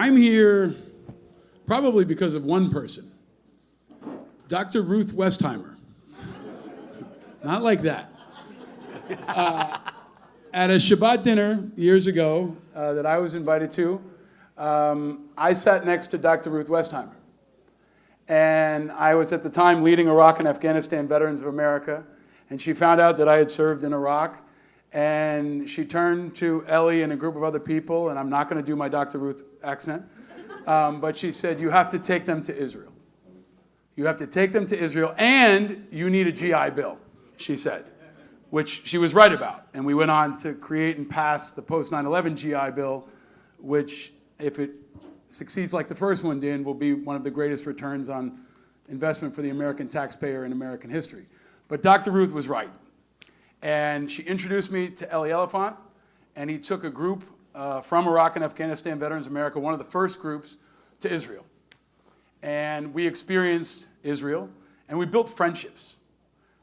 I'm here probably because of one person, Dr. Ruth Westheimer. Not like that. At a Shabbat dinner years ago that I was invited to, I sat next to Dr. Ruth Westheimer. And I was at the time leading Iraq and Afghanistan Veterans of America, and she found out that I had served in Iraq, and she turned to Ellie and a group of other people, and I'm not going to do my Dr. Ruth accent, but she said, you have to take them to Israel. You have to take them to Israel, and you need a GI Bill, she said, which she was right about. And we went on to create and pass the post-9/11 GI Bill, which, if it succeeds like the first one did, will be one of the greatest returns on investment for the American taxpayer in American history. But Dr. Ruth was right. And she introduced me to Eli Elephant, and he took a group from Iraq and Afghanistan Veterans of America, one of the first groups, to Israel. And we experienced Israel, and we built friendships.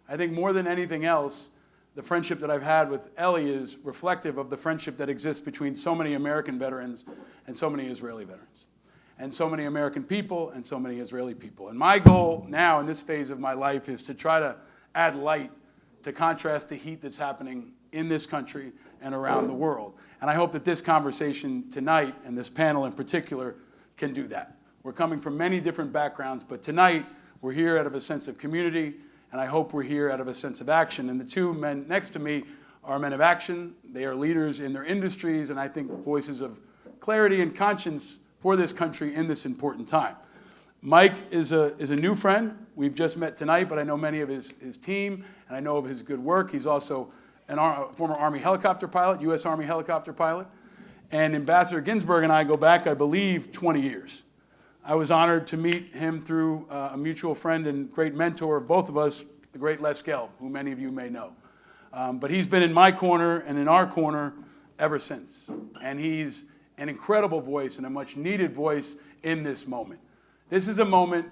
I think more than anything else, the friendship that I've had with Ellie is reflective of the friendship that exists between so many American veterans and so many Israeli veterans, and so many American people and so many Israeli people. And my goal now in this phase of my life is to try to add light to contrast the heat that's happening in this country and around the world. And I hope that this conversation tonight, and this panel in particular, can do that. We're coming from many different backgrounds, but tonight we're here out of a sense of community, and I hope we're here out of a sense of action. And the two men next to me are men of action. They are leaders in their industries, and I think voices of clarity and conscience for this country in this important time. Mike is a new friend. We've just met tonight, but I know many of his team, and I know of his good work. He's also a former Army helicopter pilot, U.S. Army helicopter pilot. And Ambassador Ginsberg and I go back, I believe, 20 years. I was honored to meet him through a mutual friend and great mentor of both of us, the great Les Gelb, who many of you may know. But he's been in my corner and in our corner ever since. And he's an incredible voice and a much needed voice in this moment. This is a moment,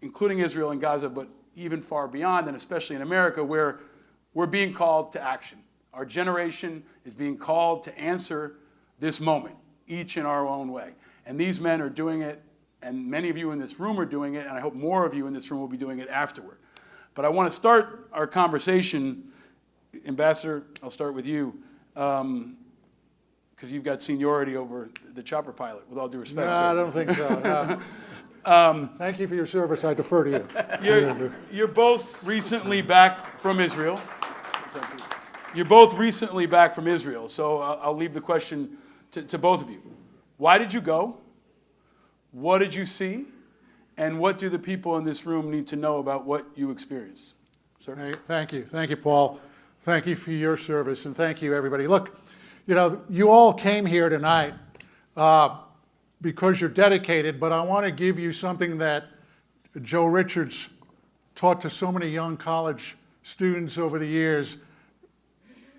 including Israel and Gaza, but even far beyond, and especially in America, where we're being called to action. Our generation is being called to answer this moment, each in our own way. And these men are doing it, and many of you in this room are doing it, and I hope more of you in this room will be doing it afterward. But I want to start our conversation, Ambassador, I'll start with you, because you've got seniority over the chopper pilot, with all due respect. No, sir. I don't think so. No. Thank you for your service. I defer to you. You're both recently back from Israel. You're both recently back from Israel, so I'll leave the question to both of you. Why did you go? What did you see? And what do the people in this room need to know about what you experienced? Sir? Hey, thank you. Thank you, Paul. Thank you for your service, and thank you, everybody. Look, you all came here tonight because you're dedicated, but I want to give you something that Joe Richards taught to so many young college students over the years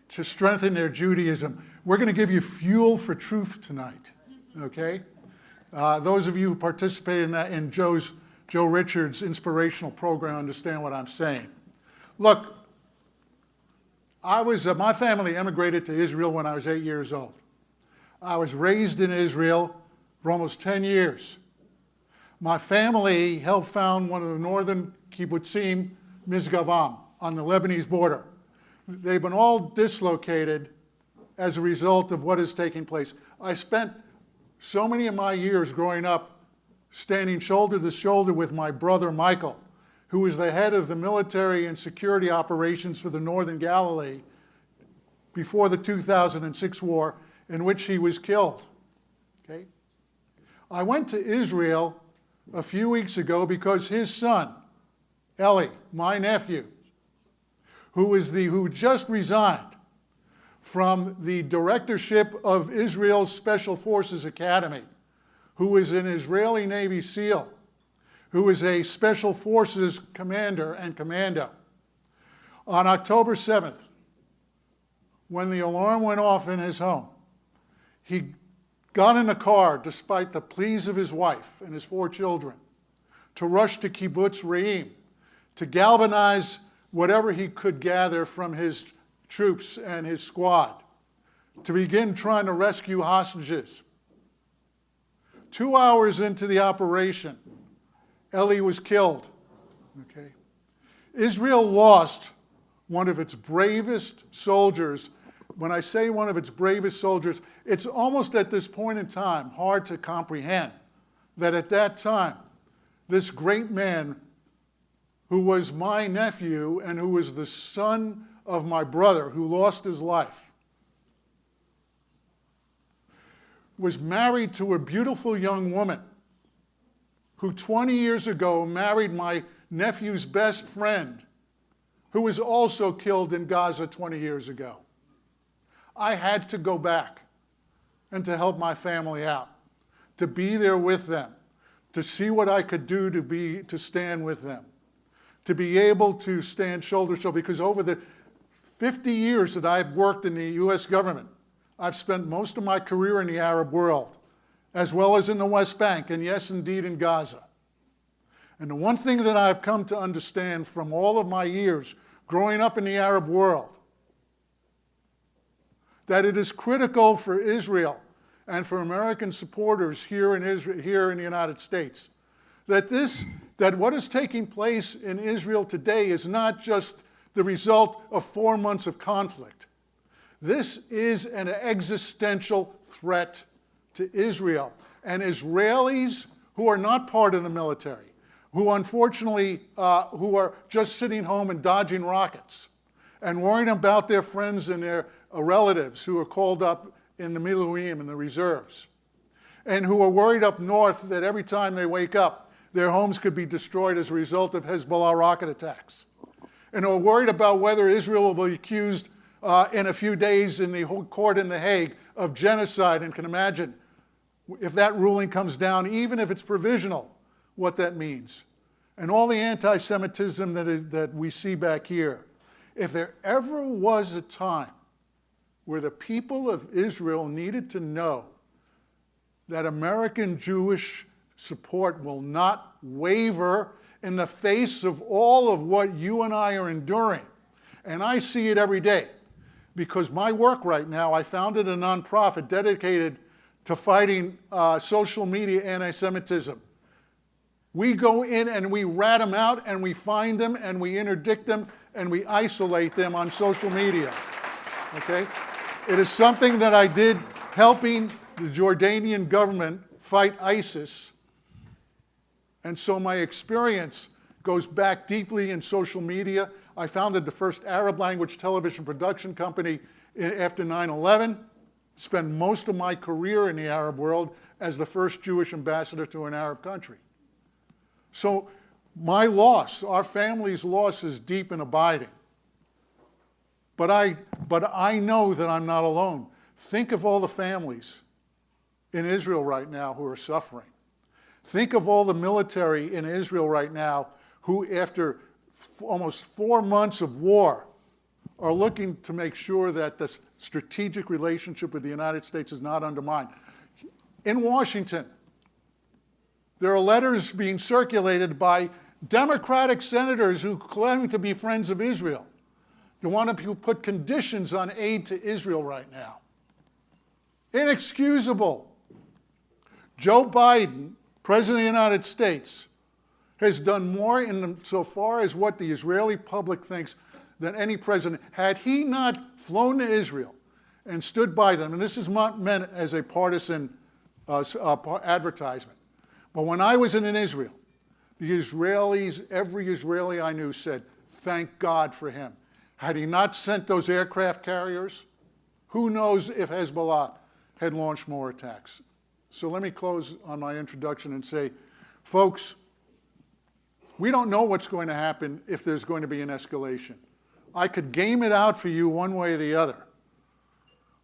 to strengthen their Judaism. We're going to give you fuel for truth tonight, okay? Those of you who participated in Joe Richards' inspirational program understand what I'm saying. Look, my family emigrated to Israel when I was 8 years old. I was raised in Israel for almost 10 years. My family helped found one of the northern kibbutzim, Mizgavam, on the Lebanese border. They've been all dislocated as a result of what is taking place. I spent so many of my years growing up standing shoulder to shoulder with my brother Michael, who was the head of the military and security operations for the Northern Galilee before the 2006 war, in which he was killed. Okay? I went to Israel a few weeks ago because his son, Eli, my nephew, who just resigned from the directorship of Israel's Special Forces Academy, who is an Israeli Navy SEAL, who is a Special Forces commander and commando. On October 7th, when the alarm went off in his home, he got in a car, despite the pleas of his wife and his 4 children, to rush to Kibbutz Re'im, to galvanize whatever he could gather from his troops and his squad, to begin trying to rescue hostages, 2 hours into the operation, Ellie was killed. Okay? Israel lost one of its bravest soldiers. When I say one of its bravest soldiers, it's almost at this point in time hard to comprehend that at that time, this great man who was my nephew and who was the son of my brother who lost his life, was married to a beautiful young woman who 20 years ago married my nephew's best friend, who was also killed in Gaza 20 years ago. I had to go back and to help my family out, to be there with them, to see what I could do to stand with them, to be able to stand shoulder to shoulder, because over the 50 years that I've worked in the US government, I've spent most of my career in the Arab world, as well as in the West Bank, and yes, indeed, in Gaza. And the one thing that I've come to understand from all of my years growing up in the Arab world, that it is critical for Israel and for American supporters here in the United States, that what is taking place in Israel today is not just the result of 4 months of conflict. This is an existential threat to Israel. And Israelis who are not part of the military, who unfortunately, who are just sitting home and dodging rockets and worrying about their friends and their relatives who are called up in the Miluim, in the reserves, and who are worried up north that every time they wake up, their homes could be destroyed as a result of Hezbollah rocket attacks, and who are worried about whether Israel will be accused in a few days in the court in The Hague of genocide, and can imagine if that ruling comes down, even if it's provisional, what that means. And all the anti-Semitism that we see back here. If there ever was a time where the people of Israel needed to know that American Jewish support will not waver in the face of all of what you and I are enduring, and I see it every day, because my work right now, I founded a nonprofit dedicated to fighting social media anti-Semitism. We go in and we rat them out and we find them and we interdict them and we isolate them on social media, okay? It is something that I did helping the Jordanian government fight ISIS. And so my experience goes back deeply in social media. I founded the first Arab language television production company after 9/11. Spent most of my career in the Arab world as the first Jewish ambassador to an Arab country. So my loss, our family's loss, is deep and abiding. But I know that I'm not alone. Think of all the families in Israel right now who are suffering. Think of all the military in Israel right now who, after almost 4 months of war, are looking to make sure that the strategic relationship with the United States is not undermined. In Washington, there are letters being circulated by Democratic senators who claim to be friends of Israel. They want to put conditions on aid to Israel right now. Inexcusable. Joe Biden, President of the United States, has done more so far as what the Israeli public thinks than any president. Had he not flown to Israel and stood by them, and this is not meant as a partisan advertisement, but when I was in Israel, the Israelis, every Israeli I knew said, thank God for him. Had he not sent those aircraft carriers, who knows if Hezbollah had launched more attacks. So let me close on my introduction and say, folks, we don't know what's going to happen if there's going to be an escalation. I could game it out for you one way or the other.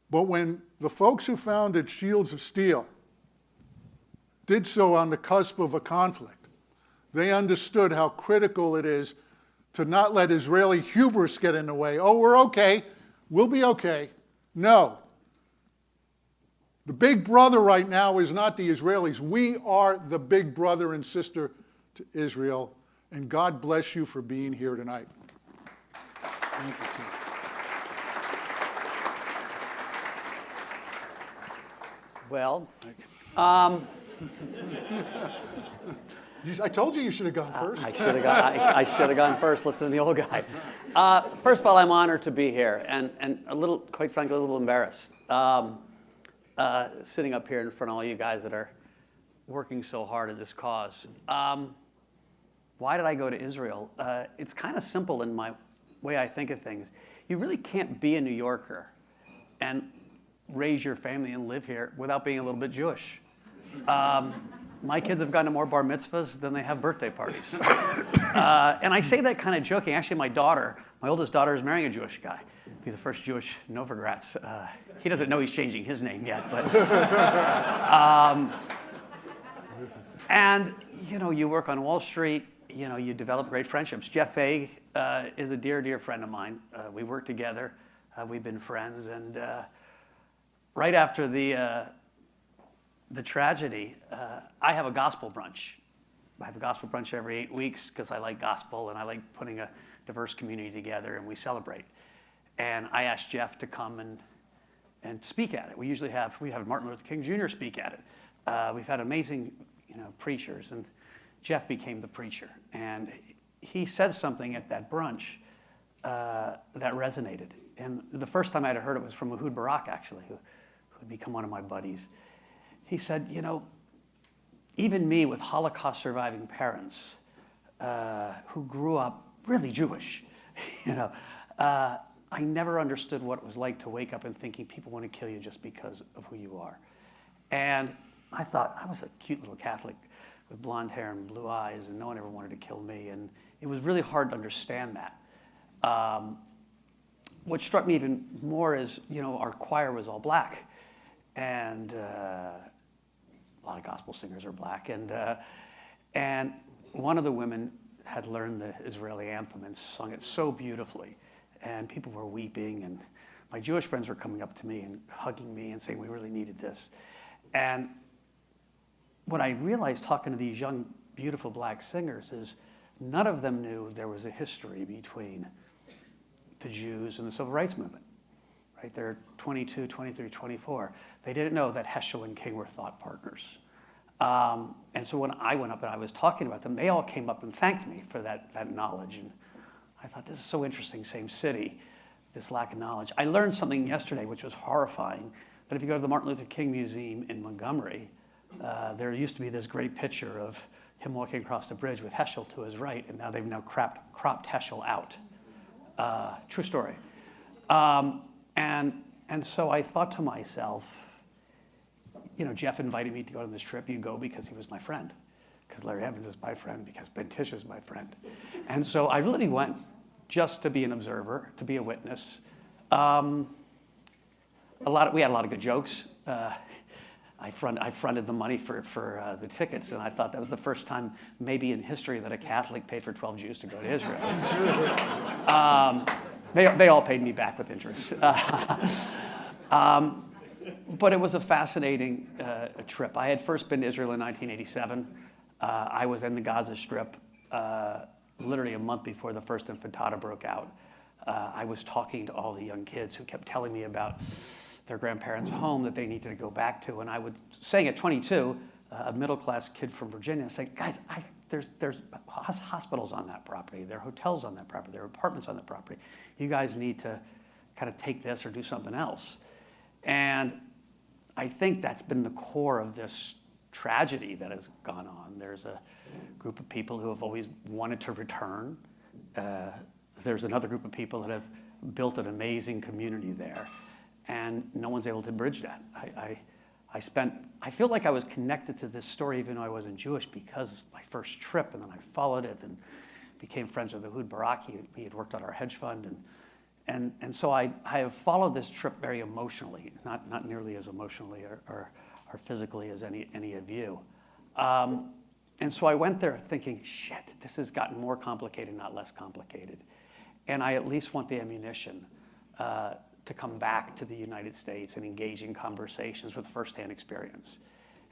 But when the folks who founded Shields of Steel did so on the cusp of a conflict, they understood how critical it is to not let Israeli hubris get in the way. Oh, we're okay. We'll be okay. No. The big brother right now is not the Israelis. We are the big brother and sister to Israel. And God bless you for being here tonight. Thank you, sir. Well, I told you should have gone first. I should have gone first. Listen to the old guy. First of all, I'm honored to be here, and a little, quite frankly, a little embarrassed sitting up here in front of all you guys that are working so hard at this cause. Why did I go to Israel? It's kind of simple in my way I think of things. You really can't be a New Yorker and raise your family and live here without being a little bit Jewish. My kids have gone to more bar mitzvahs than they have birthday parties. And I say that kind of joking. Actually, my oldest daughter is marrying a Jewish guy. He'll be the first Jewish Novogratz. He doesn't know he's changing his name yet, but. And, you work on Wall Street, you develop great friendships. Jeff Fay is a dear, dear friend of mine. We work together. We've been friends. And right after the tragedy, I have a gospel brunch. I have a gospel brunch every 8 weeks because I like gospel and I like putting a diverse community together and we celebrate. And I asked Jeff to come and speak at it. We have Martin Luther King Jr. speak at it. We've had amazing preachers, and Jeff became the preacher. And he said something at that brunch that resonated. And the first time I'd heard it was from Ehud Barak, actually, who had become one of my buddies. He said, even me with Holocaust surviving parents who grew up really Jewish, I never understood what it was like to wake up and thinking people want to kill you just because of who you are. And I thought, I was a cute little Catholic with blonde hair and blue eyes, and no one ever wanted to kill me. And it was really hard to understand that. What struck me even more is, our choir was all black. And a lot of gospel singers are black. And one of the women had learned the Israeli anthem and sung it so beautifully. And people were weeping, and my Jewish friends were coming up to me and hugging me and saying, we really needed this. And what I realized talking to these young, beautiful black singers is none of them knew there was a history between the Jews and the Civil Rights Movement. Right? They're 22, 23, 24. They didn't know that Heschel and King were thought partners. And so when I went up and I was talking about them, they all came up and thanked me for that knowledge. And I thought, this is so interesting, same city, this lack of knowledge. I learned something yesterday which was horrifying, that if you go to the Martin Luther King Museum in Montgomery, there used to be this great picture of him walking across the bridge with Heschel to his right, and now they've cropped Heschel out. True story. And so I thought to myself, Jeff invited me to go on this trip. You go because he was my friend, because Larry Evans is my friend, because Ben Tish is my friend. And so I really went just to be an observer, to be a witness. We had a lot of good jokes. I fronted the money for the tickets, and I thought that was the first time maybe in history that a Catholic paid for 12 Jews to go to Israel. They all paid me back with interest. But it was a fascinating trip. I had first been to Israel in 1987. I was in the Gaza Strip literally a month before the first intifada broke out. I was talking to all the young kids who kept telling me about their grandparents' home that they needed to go back to. And I was saying at 22, a middle-class kid from Virginia, saying, guys, there's hospitals on that property. There are hotels on that property. There are apartments on that property. You guys need to kind of take this or do something else. And I think that's been the core of this tragedy that has gone on. There's a group of people who have always wanted to return. There's another group of people that have built an amazing community there. And no one's able to bridge that. I feel like I was connected to this story even though I wasn't Jewish because of my first trip, and then I followed it and became friends with Ehud Barak. He had worked on our hedge fund. And so I have followed this trip very emotionally, not nearly as emotionally or physically as any of you. And so I went there thinking, shit, this has gotten more complicated, not less complicated. And I at least want the ammunition to come back to the United States and engage in conversations with firsthand experience.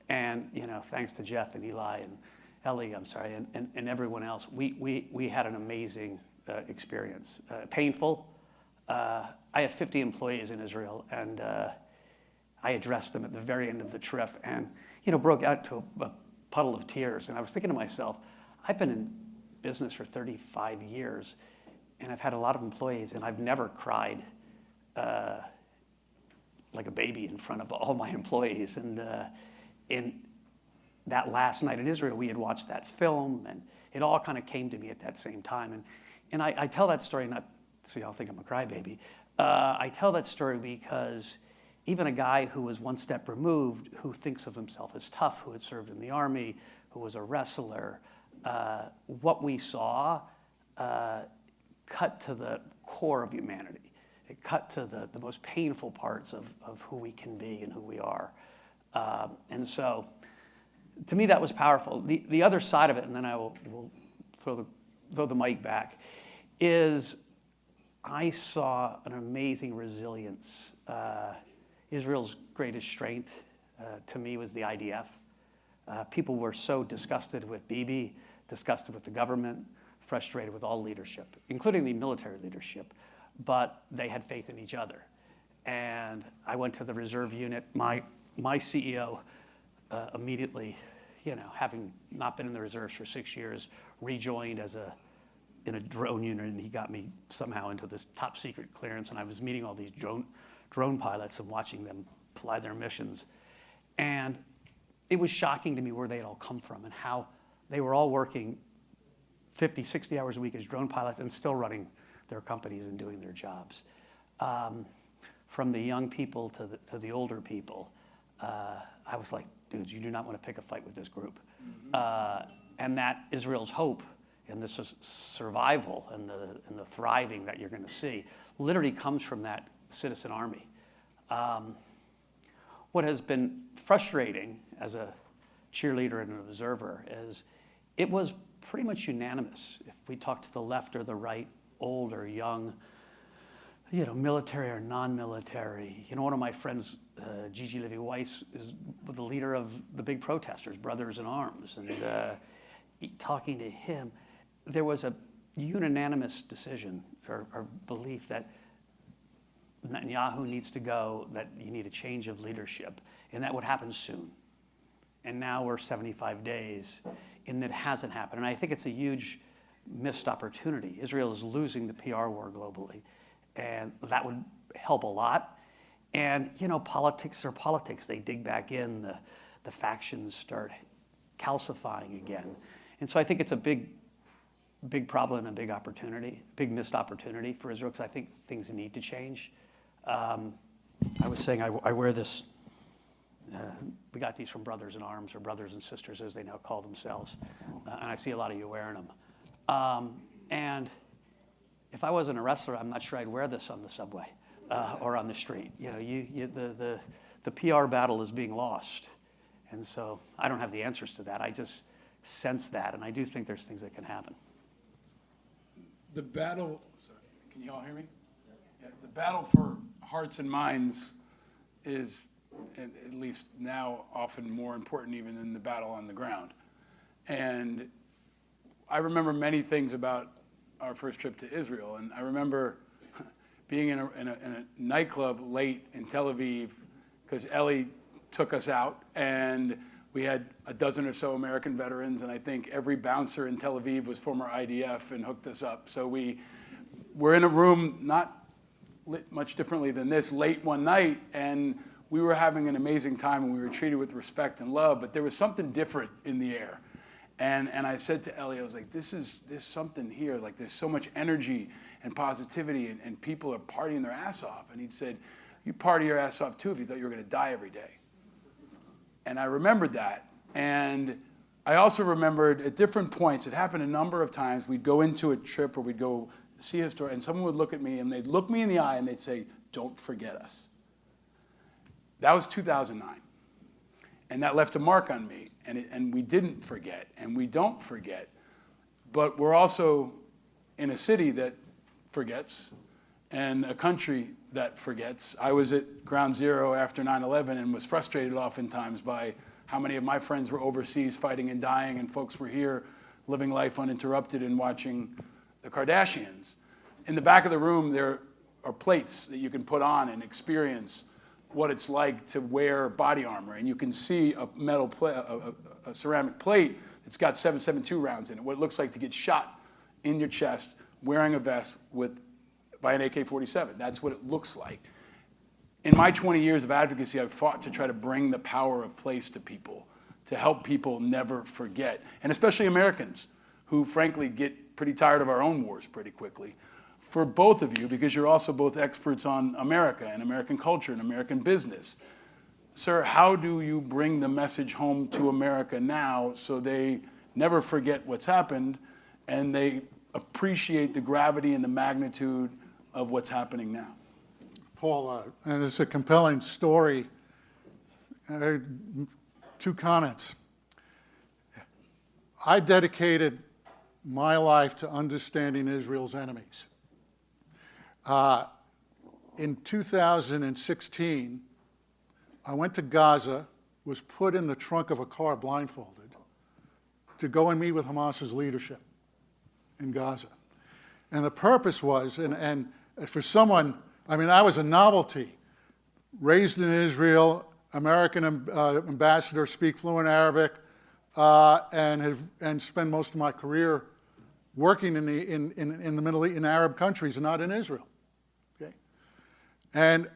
And thanks to Jeff and Eli and Ellie, and everyone else, we had an amazing experience. Painful. I have 50 employees in Israel, and I addressed them at the very end of the trip and, broke out to a puddle of tears. And I was thinking to myself, I've been in business for 35 years, and I've had a lot of employees, and I've never cried like a baby in front of all my employees. And in that last night in Israel, we had watched that film, and it all kind of came to me at that same time. And I tell that story not so y'all think I'm a crybaby. I tell that story because even a guy who was one step removed, who thinks of himself as tough, who had served in the army, who was a wrestler, what we saw cut to the core of humanity. It cut to the most painful parts of who we can be and who we are. And so, to me, that was powerful. The other side of it, and then I will throw the mic back, is I saw an amazing resilience. Israel's greatest strength, to me, was the IDF. People were so disgusted with Bibi, disgusted with the government, frustrated with all leadership, including the military leadership, but they had faith in each other. And I went to the reserve unit. My CEO immediately, having not been in the reserves for 6 years, rejoined in a drone unit, and he got me somehow into this top secret clearance, and I was meeting all these drone pilots and watching them fly their missions. And it was shocking to me where they had all come from and how they were all working 50, 60 hours a week as drone pilots and still running their companies and doing their jobs. From the young people to the older people, I was like, dudes, you do not want to pick a fight with this group. And that Israel's hope and the survival and the thriving that you're going to see literally comes from that citizen army. What has been frustrating as a cheerleader and an observer is it was pretty much unanimous. If we talk to the left or the right, old or young, military or non-military. One of my friends, Gigi Levy-Weiss, is the leader of the big protesters, Brothers in Arms. And talking to him, there was a unanimous decision or belief that Netanyahu needs to go, that you need a change of leadership, and that would happen soon. And now we're 75 days, and it hasn't happened. And I think it's a huge missed opportunity. Israel is losing the PR war globally, and that would help a lot. And, politics are politics. They dig back in, the factions start calcifying again. And so I think it's a big problem and a big opportunity, big missed opportunity for Israel, because I think things need to change. I was saying I wear this, we got these from Brothers in Arms, or Brothers and Sisters as they now call themselves, and I see a lot of you wearing them. And if I wasn't a wrestler, I'm not sure I'd wear this on the subway or on the street. The PR battle is being lost. And so I don't have the answers to that. I just sense that, and I do think there's things that can happen. The battle, sorry, can you all hear me? Yeah, the battle for hearts and minds is, at least now, often more important even than the battle on the ground. And I remember many things about our first trip to Israel, and I remember being in a nightclub late in Tel Aviv because Ellie took us out, and we had a dozen or so American veterans, and I think every bouncer in Tel Aviv was former IDF and hooked us up. So we were in a room not lit much differently than this late one night, and we were having an amazing time, and we were treated with respect and love, but there was something different in the air. And I said to Ellie, I was like, there's something here, like there's so much energy and positivity, and people are partying their ass off. And he said, you party your ass off too if you thought you were gonna die every day. And I remembered that. And I also remembered at different points, it happened a number of times, we'd go into a trip or we'd go see a store, and someone would look at me and they'd look me in the eye and they'd say, don't forget us. That was 2009. And that left a mark on me. And we didn't forget, and we don't forget. But we're also in a city that forgets and a country that forgets. I was at ground zero after 9/11 and was frustrated oftentimes by how many of my friends were overseas fighting and dying, and folks were here living life uninterrupted and watching the Kardashians. In the back of the room, there are plates that you can put on and experience what it's like to wear body armor, and you can see a a ceramic plate that's got 7.62 rounds in it, what it looks like to get shot in your chest wearing a vest by an AK-47. That's what it looks like. In my 20 years of advocacy, I've fought to try to bring the power of place to people, to help people never forget, and especially Americans who frankly get pretty tired of our own wars pretty quickly. For both of you, because you're also both experts on America and American culture and American business, sir, how do you bring the message home to America now so they never forget what's happened and they appreciate the gravity and the magnitude of what's happening now? Paul, and it's a compelling story. Two comments. I dedicated my life to understanding Israel's enemies. In 2016, I went to Gaza, was put in the trunk of a car blindfolded to go and meet with Hamas's leadership in Gaza. And the purpose was, and for someone, I mean, I was a novelty, raised in Israel, American ambassador, speak fluent Arabic, and spend most of my career working in the Middle East, in Arab countries, and not in Israel. Okay, and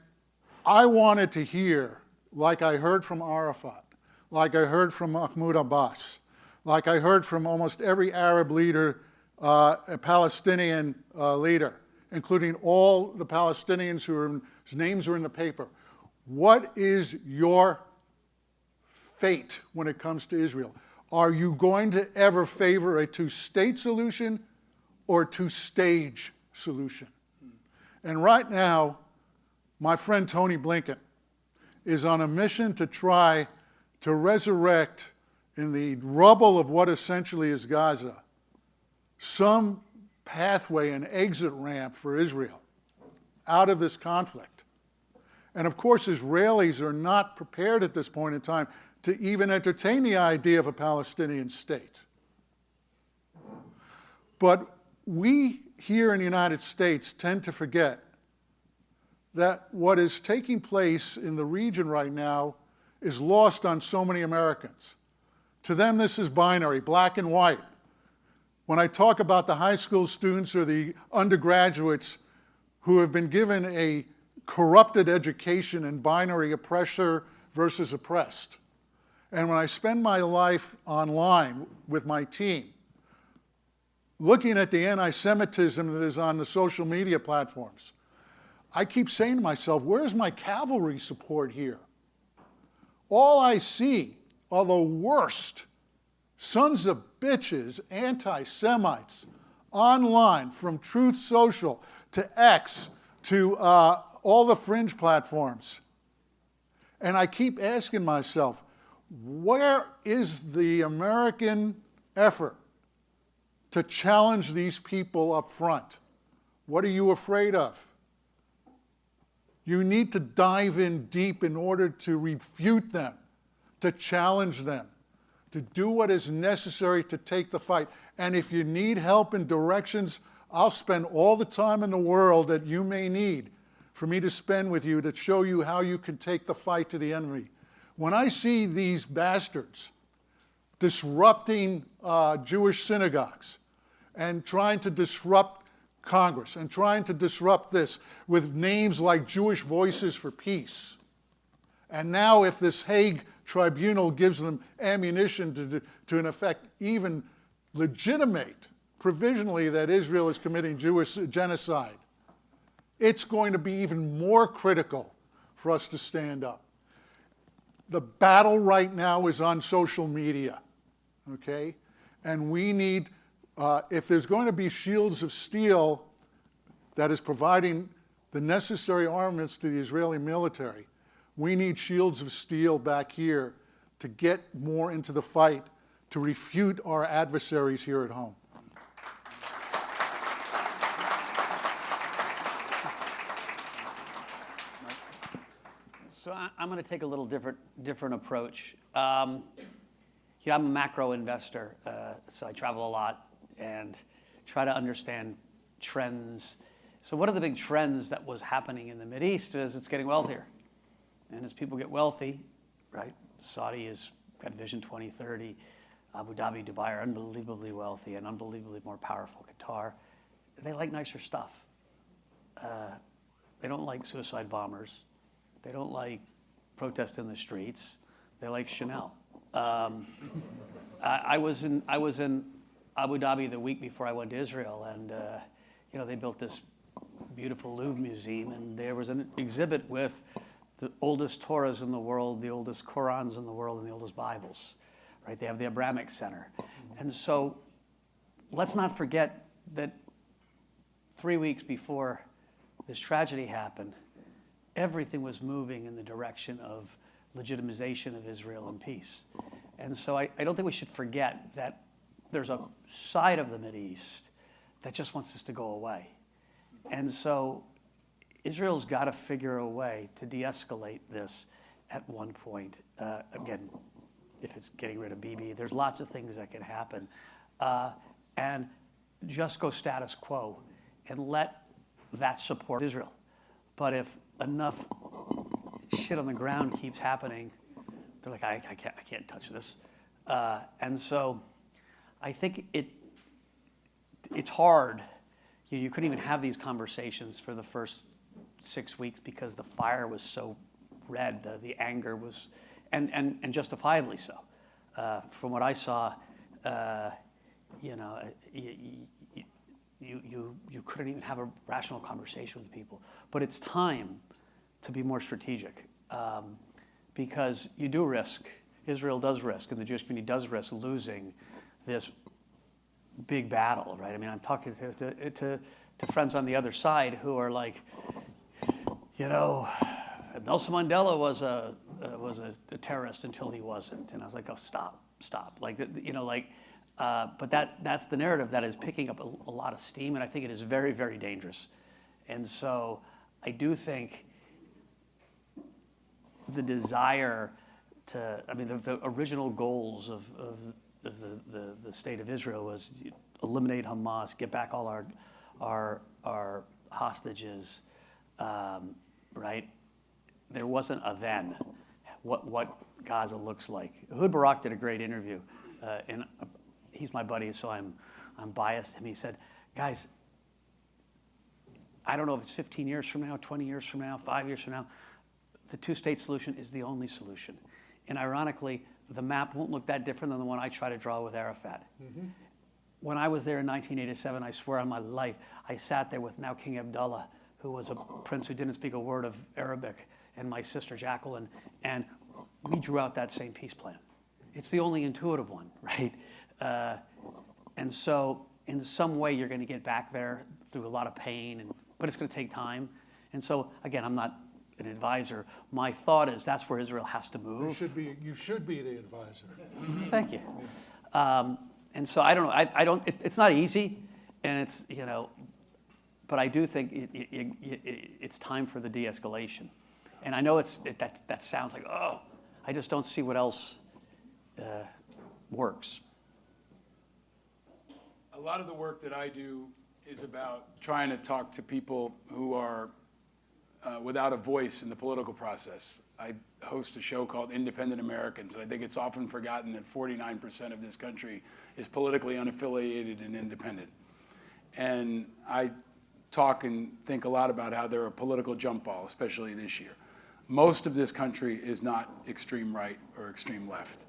I wanted to hear, like I heard from Arafat, like I heard from Mahmoud Abbas, like I heard from almost every Arab leader, a Palestinian leader, including all the Palestinians whose names are in the paper. What is your fate when it comes to Israel? Are you going to ever favor a two-state solution or two-stage solution? And right now, my friend Tony Blinken is on a mission to try to resurrect in the rubble of what essentially is Gaza some pathway, an exit ramp for Israel out of this conflict. And of course, Israelis are not prepared at this point in time to even entertain the idea of a Palestinian state. But we here in the United States tend to forget that what is taking place in the region right now is lost on so many Americans. To them, this is binary, black and white. When I talk about the high school students or the undergraduates who have been given a corrupted education in binary oppressor versus oppressed, and when I spend my life online with my team, looking at the anti-Semitism that is on the social media platforms, I keep saying to myself, where's my cavalry support here? All I see are the worst sons of bitches, anti-Semites, online, from Truth Social to X to all the fringe platforms. And I keep asking myself, where is the American effort to challenge these people up front? What are you afraid of? You need to dive in deep in order to refute them, to challenge them, to do what is necessary to take the fight. And if you need help and directions, I'll spend all the time in the world that you may need for me to spend with you to show you how you can take the fight to the enemy. When I see these bastards disrupting Jewish synagogues and trying to disrupt Congress and trying to disrupt this with names like Jewish Voices for Peace, and now if this Hague tribunal gives them ammunition to in effect even legitimate provisionally that Israel is committing Jewish genocide, it's going to be even more critical for us to stand up. The battle right now is on social media, okay? And we need, if there's going to be shields of steel that is providing the necessary armaments to the Israeli military, we need shields of steel back here to get more into the fight, to refute our adversaries here at home. So I'm going to take a little different approach. I'm a macro investor, so I travel a lot and try to understand trends. So one of the big trends that was happening in the Mideast is it's getting wealthier. And as people get wealthy, right, Saudi has got Vision 2030, Abu Dhabi, Dubai are unbelievably wealthy and unbelievably more powerful. Qatar, they like nicer stuff. They don't like suicide bombers. They don't like protest in the streets. They like Chanel. I was in Abu Dhabi the week before I went to Israel, and they built this beautiful Louvre museum, and there was an exhibit with the oldest Torahs in the world, the oldest Qurans in the world, and the oldest Bibles. Right? They have the Abrahamic Center, and so let's not forget that 3 weeks before this tragedy happened, everything was moving in the direction of legitimization of Israel and peace. And so I don't think we should forget that there's a side of the Mideast that just wants this to go away. And so Israel's got to figure a way to de-escalate this at one point. Again, if it's getting rid of Bibi, there's lots of things that can happen. And just go status quo and let that support Israel. But if enough shit on the ground keeps happening, they're like, I can't touch this. And so I think it's hard. You couldn't even have these conversations for the first 6 weeks because the fire was so red, the anger was, and justifiably so. From what I saw, you couldn't even have a rational conversation with people. But it's time to be more strategic because you do risk, Israel does risk, and the Jewish community does risk losing this big battle, right? I mean, I'm talking to friends on the other side who are like, Nelson Mandela was a terrorist until he wasn't, and I was like, oh, stop, but that's the narrative that is picking up a lot of steam, and I think it is very, very dangerous. And so I do think the desire the original goals of the state of Israel was eliminate Hamas, get back all our hostages, right? There wasn't a then what Gaza looks like. Ehud Barak did a great interview, and he's my buddy, so I'm biased. And he said, guys, I don't know if it's 15 years from now, 20 years from now, 5 years from now, the two-state solution is the only solution. And ironically, the map won't look that different than the one I try to draw with Arafat. Mm-hmm. When I was there in 1987, I swear on my life, I sat there with now King Abdullah, who was a prince who didn't speak a word of Arabic, and my sister Jacqueline, and we drew out that same peace plan. It's the only intuitive one, right? And so in some way, you're going to get back there through a lot of pain, but it's going to take time. And so, again, I'm not an advisor. My thought is that's where Israel has to move. You should be the advisor. Thank you. And so I don't know. It's not easy, and it's but I do think it's time for the de-escalation. And I know that sounds like I just don't see what else works. A lot of the work that I do is about trying to talk to people who are without a voice in the political process. I host a show called Independent Americans, and I think it's often forgotten that 49% of this country is politically unaffiliated and independent. And I talk and think a lot about how they're a political jump ball, especially this year. Most of this country is not extreme right or extreme left.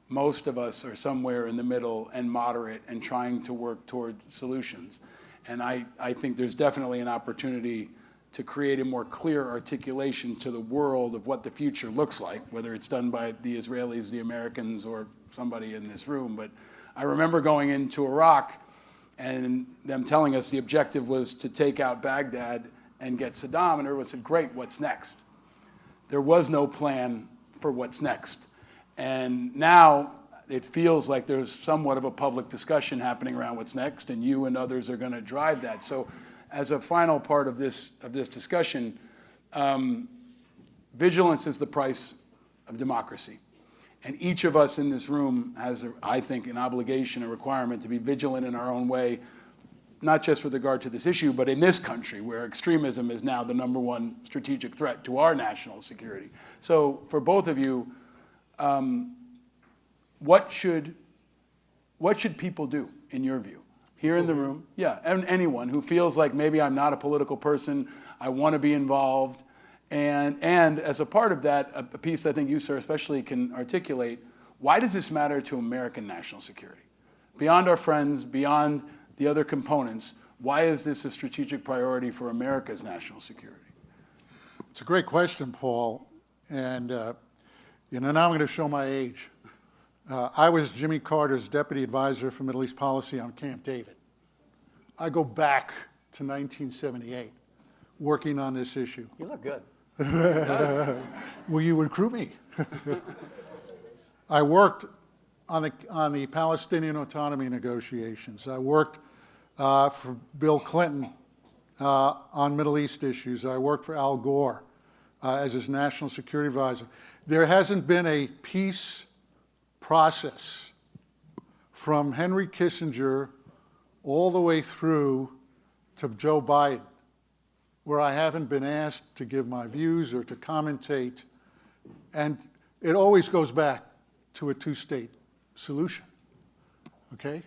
Most of us are somewhere in the middle and moderate and trying to work toward solutions. And I think there's definitely an opportunity to create a more clear articulation to the world of what the future looks like, whether it's done by the Israelis, the Americans, or somebody in this room. But I remember going into Iraq and them telling us the objective was to take out Baghdad and get Saddam, and everyone said, great, what's next? There was no plan for what's next. And now it feels like there's somewhat of a public discussion happening around what's next, and you and others are going to drive that. So as a final part of this discussion, vigilance is the price of democracy. And each of us in this room has, I think, an obligation, a requirement to be vigilant in our own way, not just with regard to this issue, but in this country where extremism is now the #1 strategic threat to our national security. So for both of you, what should people do, in your view? Here in the room, yeah, and anyone who feels like maybe I'm not a political person, I want to be involved, and as a part of that, a piece I think you, sir, especially can articulate, why does this matter to American national security? Beyond our friends, beyond the other components, why is this a strategic priority for America's national security? It's a great question, Paul, and now I'm going to show my age. I was Jimmy Carter's deputy advisor for Middle East policy on Camp David. I go back to 1978, working on this issue. You look good. Will you recruit me? I worked on the Palestinian autonomy negotiations. I worked for Bill Clinton on Middle East issues. I worked for Al Gore as his national security advisor. There hasn't been a peace process from Henry Kissinger all the way through to Joe Biden where I haven't been asked to give my views or to commentate, and it always goes back to a two-state solution, okay?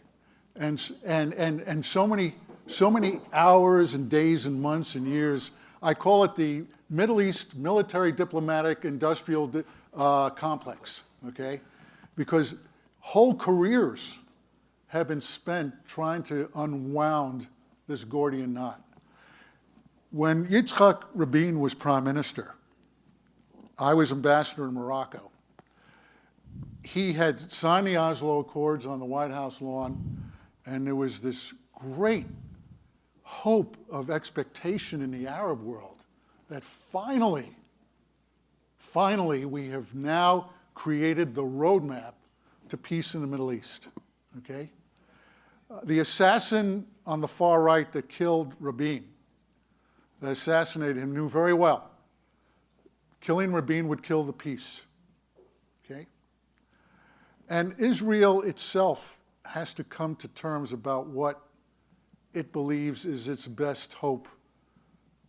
And so many hours and days and months and years. I call it the Middle East military diplomatic industrial complex, okay? Because whole careers have been spent trying to unwound this Gordian knot. When Yitzhak Rabin was prime minister, I was ambassador in Morocco. He had signed the Oslo Accords on the White House lawn, and there was this great hope of expectation in the Arab world that finally, we have now created the roadmap to peace in the Middle East, okay? The assassin on the far right that killed Rabin, that assassinated him, knew very well killing Rabin would kill the peace, okay? And Israel itself has to come to terms about what it believes is its best hope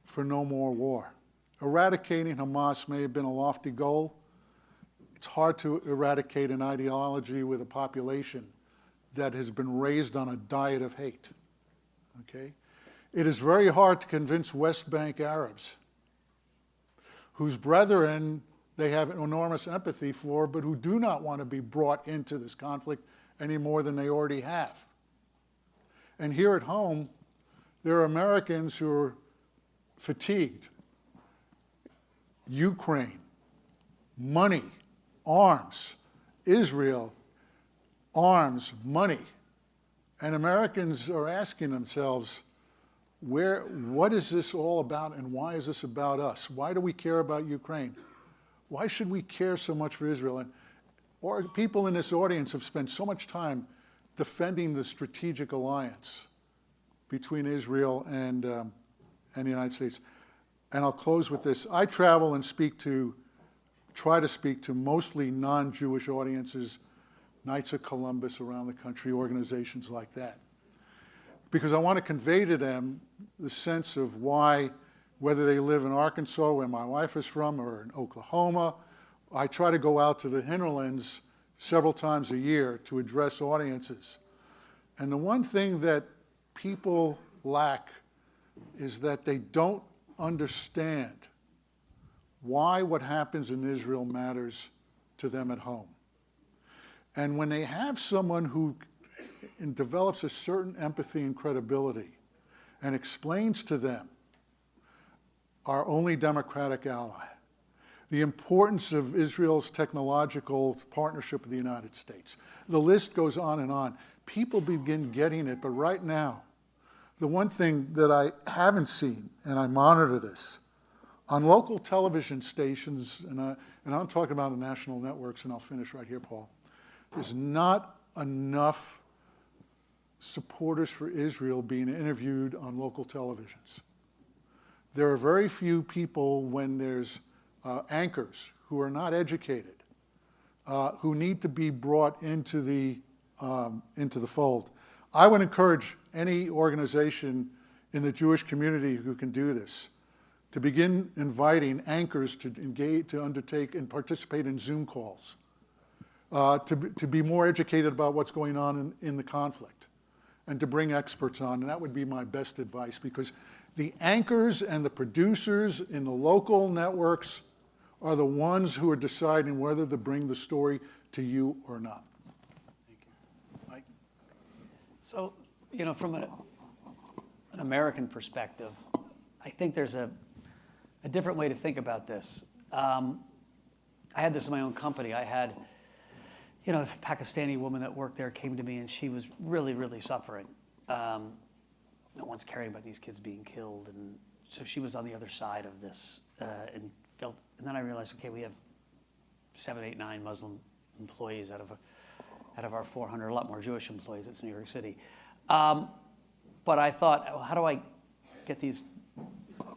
for no more war. Eradicating Hamas may have been a lofty goal. It's hard to eradicate an ideology with a population that has been raised on a diet of hate, okay? It is very hard to convince West Bank Arabs, whose brethren they have enormous empathy for, but who do not want to be brought into this conflict any more than they already have. And here at home, there are Americans who are fatigued. Ukraine, money, arms, Israel, arms, money. And Americans are asking themselves, what is this all about, and why is this about us? Why do we care about Ukraine? Why should we care so much for Israel? Or people in this audience have spent so much time defending the strategic alliance between Israel and the United States. And I'll close with this. I travel and try to speak to mostly non-Jewish audiences, Knights of Columbus around the country, organizations like that. Because I want to convey to them the sense of why, whether they live in Arkansas, where my wife is from, or in Oklahoma, I try to go out to the hinterlands several times a year to address audiences. And the one thing that people lack is that they don't understand why what happens in Israel matters to them at home. And when they have someone who develops a certain empathy and credibility and explains to them, our only democratic ally, the importance of Israel's technological partnership with the United States. The list goes on and on. People begin getting it, but right now, the one thing that I haven't seen, and I monitor this, on local television stations, and I'm talking about the national networks, and I'll finish right here, Paul, there's not enough supporters for Israel being interviewed on local televisions. There are very few people when there's anchors who are not educated, who need to be brought into the fold. I would encourage any organization in the Jewish community who can do this, to begin inviting anchors to engage, to undertake and participate in Zoom calls, to be more educated about what's going on in the conflict, and to bring experts on. And that would be my best advice, because the anchors and the producers in the local networks are the ones who are deciding whether to bring the story to you or not. Thank you. Mike? So, from an American perspective, I think there's a different way to think about this. I had this in my own company. I had, a Pakistani woman that worked there came to me, and she was really, really suffering. No one's caring about these kids being killed, and so she was on the other side of this, and then I realized, okay, we have 7, 8, 9 Muslim employees out of our 400, a lot more Jewish employees. It's New York City. But I thought, well, how do I get these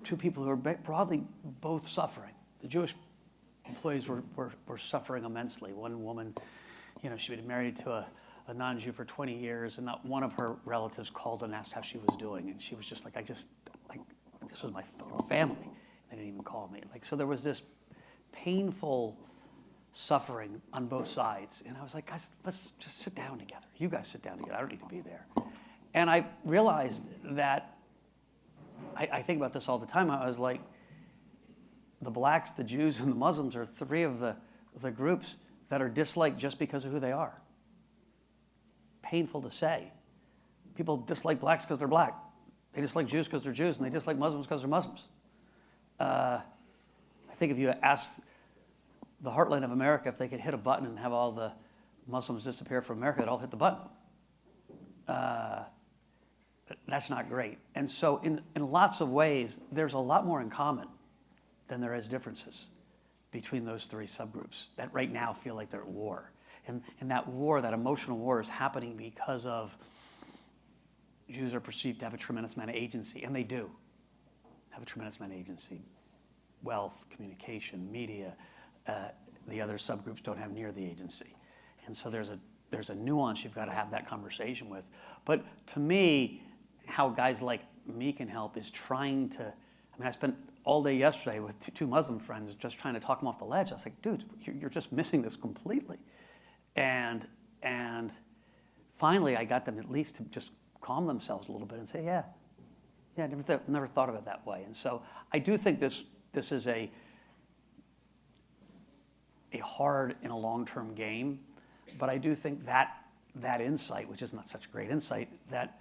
two people who are broadly both suffering? The Jewish employees were suffering immensely. One woman, she had been married to a non-Jew for 20 years, and not one of her relatives called and asked how she was doing. And she was just like, this was my family. They didn't even call me. So there was this painful suffering on both sides. And I was like, guys, let's just sit down together. You guys sit down together. I don't need to be there. And I realized that, I think about this all the time. I was like, the blacks, the Jews, and the Muslims are 3 of the groups that are disliked just because of who they are. Painful to say. People dislike blacks because they're black. They dislike Jews because they're Jews, and they dislike Muslims because they're Muslims. I think if you asked the heartland of America if they could hit a button and have all the Muslims disappear from America, they'd all hit the button. That's not great. And so in lots of ways, there's a lot more in common than there is differences between those 3 subgroups that right now feel like they're at war. And that war, that emotional war, is happening because of Jews are perceived to have a tremendous amount of agency, and they do have a tremendous amount of agency. Wealth, communication, media. The other subgroups don't have near the agency. And so there's a nuance you've got to have that conversation with. But to me, how guys like me can help is trying to, I spent all day yesterday with 2 Muslim friends just trying to talk them off the ledge. I was like, dudes, you're just missing this completely. And finally, I got them at least to just calm themselves a little bit and say, yeah, I never thought of it that way. And so I do think this is a hard and a long-term game, but I do think that insight, which is not such a great insight, that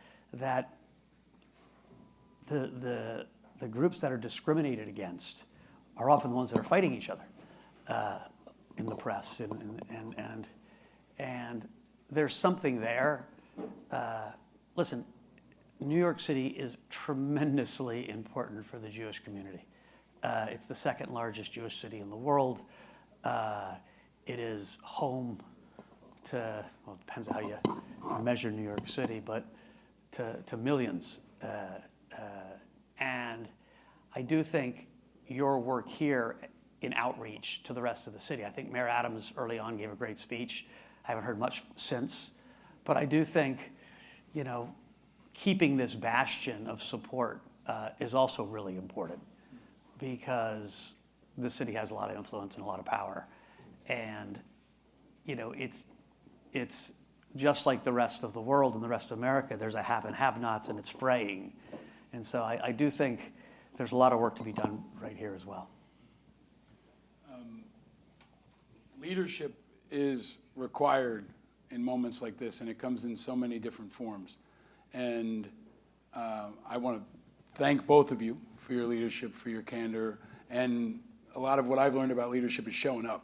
the groups that are discriminated against are often the ones that are fighting each other in the press, and there's something there. Listen, New York City is tremendously important for the Jewish community. It's the 2nd largest Jewish city in the world. It is home to, well, it depends how you measure New York City, but to millions. And I do think your work here in outreach to the rest of the city, I think Mayor Adams early on gave a great speech. I haven't heard much since, but I do think, keeping this bastion of support is also really important, because the city has a lot of influence and a lot of power. And, it's just like the rest of the world and the rest of America. There's a have and have-nots, and it's fraying. And so I do think there's a lot of work to be done right here as well. Leadership is required in moments like this, and it comes in so many different forms. And I want to thank both of you for your leadership, for your candor. And a lot of what I've learned about leadership is showing up.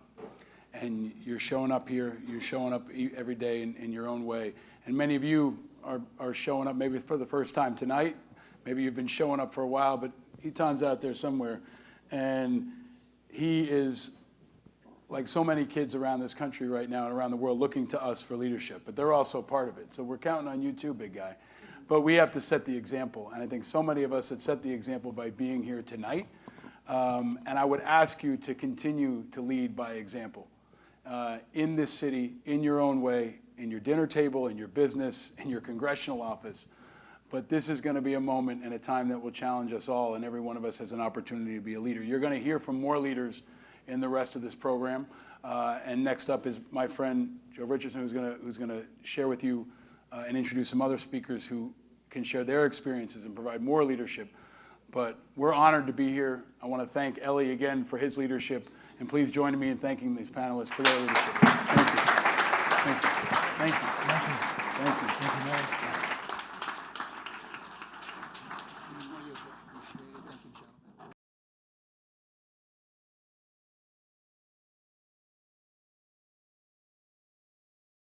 And you're showing up here, you're showing up every day in your own way. And many of you are showing up maybe for the first time tonight. Maybe you've been showing up for a while, but Eitan's out there somewhere. And he is, like so many kids around this country right now and around the world, looking to us for leadership. But they're also part of it. So we're counting on you too, big guy. But we have to set the example. And I think so many of us have set the example by being here tonight. And I would ask you to continue to lead by example. In this city, in your own way, in your dinner table, in your business, in your congressional office. But this is going to be a moment and a time that will challenge us all, and every one of us has an opportunity to be a leader. You're going to hear from more leaders in the rest of this program. And next up is my friend Joe Richardson, who's going to share with you and introduce some other speakers who can share their experiences and provide more leadership. But we're honored to be here. I want to thank Ellie again for his leadership, and please join me in thanking these panelists for their leadership. Thank you. Thank you. Thank you. Thank you. Thank you.